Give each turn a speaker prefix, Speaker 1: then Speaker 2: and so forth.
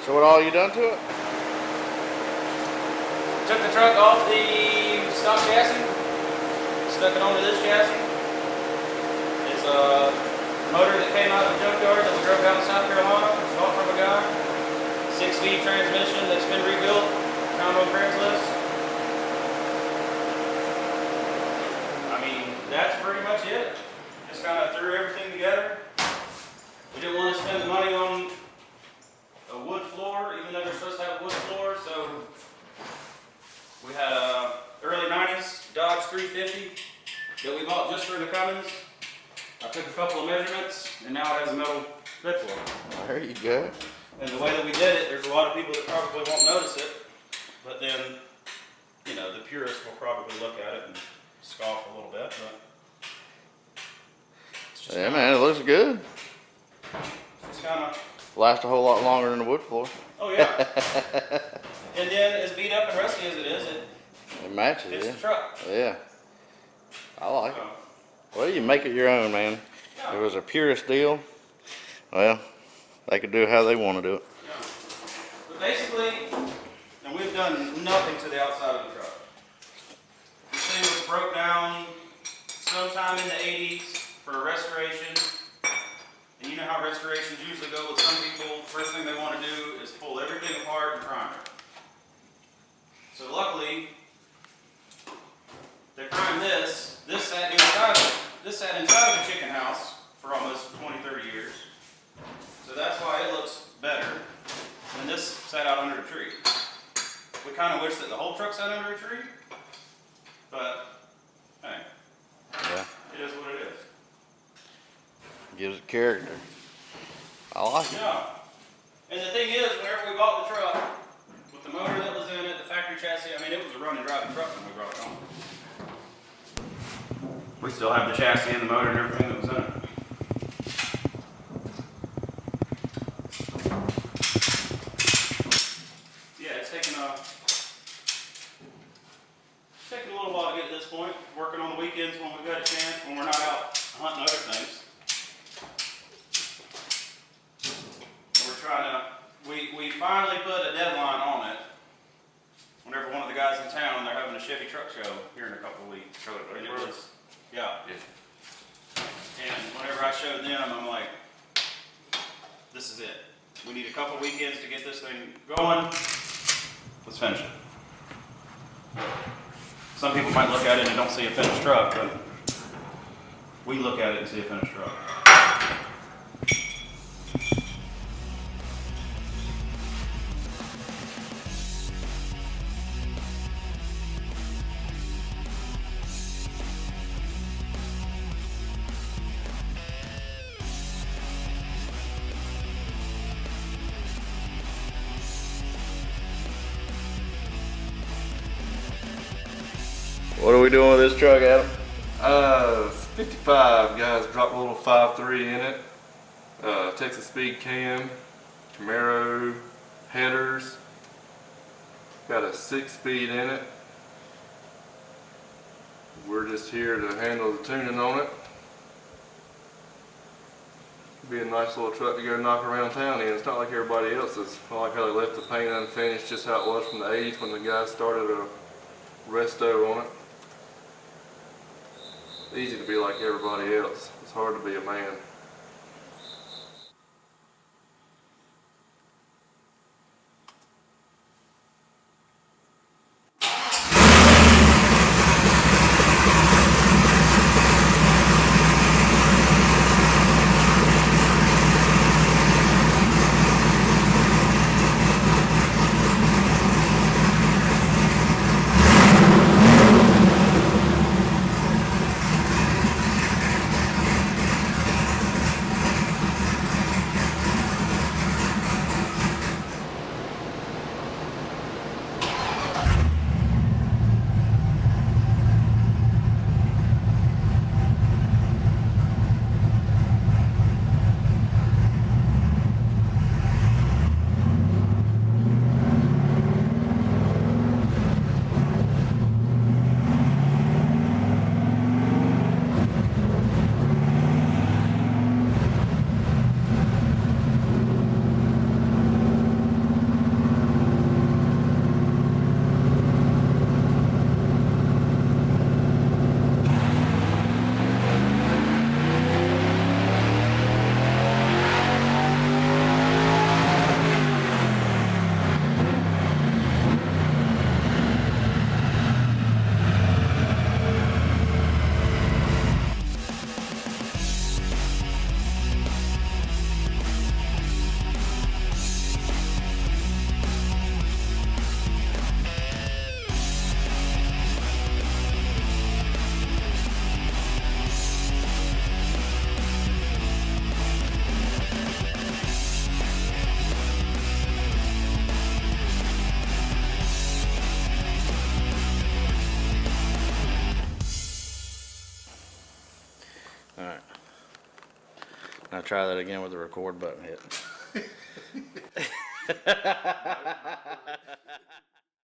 Speaker 1: So what all you done to it?
Speaker 2: Took the truck off the stock chassis, stuck it onto this chassis. It's a motor that came out of the junkyard that we drove down to South Carolina, bought from a guy. 6-speed transmission that's been rebuilt, found on Craigslist. I mean, that's pretty much it. Just kind of threw everything together. We didn't want to spend the money on a wood floor, even though they're supposed to have a wood floor, so we had a early 90s Dodge 350 that we bought just for the Cummins. I took a couple of measurements, and now it has a metal bed floor.
Speaker 1: There you go.
Speaker 2: And the way that we did it, there's a lot of people that probably won't notice it, but then, you know, the purists will probably look at it and scoff a little bit, but it's just
Speaker 1: Yeah, man, it looks good.
Speaker 2: It's kind of
Speaker 1: Lasts a whole lot longer than the wood floor.
Speaker 2: Oh yeah. And then as beat up and rusty as it is,
Speaker 1: It matches,
Speaker 2: fits
Speaker 1: yeah.
Speaker 2: the truck.
Speaker 1: Yeah. I like it.
Speaker 2: So,
Speaker 1: Well, you make it your own, man.
Speaker 2: yeah.
Speaker 1: If it was a purist deal, well, they could do how they want to do it.
Speaker 2: Yeah. But basically, and we've done nothing to the outside of the truck. This thing was broke down sometime in the 80s for a restoration. And you know how restorations usually go with some people. First thing they want to do is pull everything apart and prime it. So luckily, they primed this. This sat inside of the chicken house for almost 20-30 years. So that's why it looks better. And this sat out under a tree. We kind of wish that the whole truck sat under a tree. But, hey,
Speaker 1: Yeah.
Speaker 2: it is what it is.
Speaker 1: Gives it character. I like it.
Speaker 2: Yeah. And the thing is, whenever we bought the truck, with the motor that was in it, the factory chassis, I mean, it was a running, driving truck when we brought it home. We still have the chassis and the motor and everything that was in it. Yeah, it's taken a little while to get to this point. Working on the weekends when we've got a chance, when we're not out hunting other things. We're trying to, we finally put a deadline on it. Whenever one of the guys in town, they're having a Chevy truck show here in a couple of weeks. And it was, yeah. And whenever I showed them, I'm like, this is it. We need a couple of weekends to get this thing going. Let's finish it. Some people might look at it and don't see a finished truck, but we look at it and see a finished truck.
Speaker 1: What are we doing with this truck, Adam?
Speaker 3: It's 55, guys. Dropped a little 5.3 in it. Texas Speed cam, Camaro headers. Got a 6-speed in it. We're just here to handle the tuning on it. Be a nice little truck to go knock around town in. It's not like everybody else's. It's not like how they left the paint unfinished, just how it was from the 80s when the guys started a resto on it. Easy to be like everybody else. It's hard to be a man.
Speaker 1: Now try that again with the record button hit.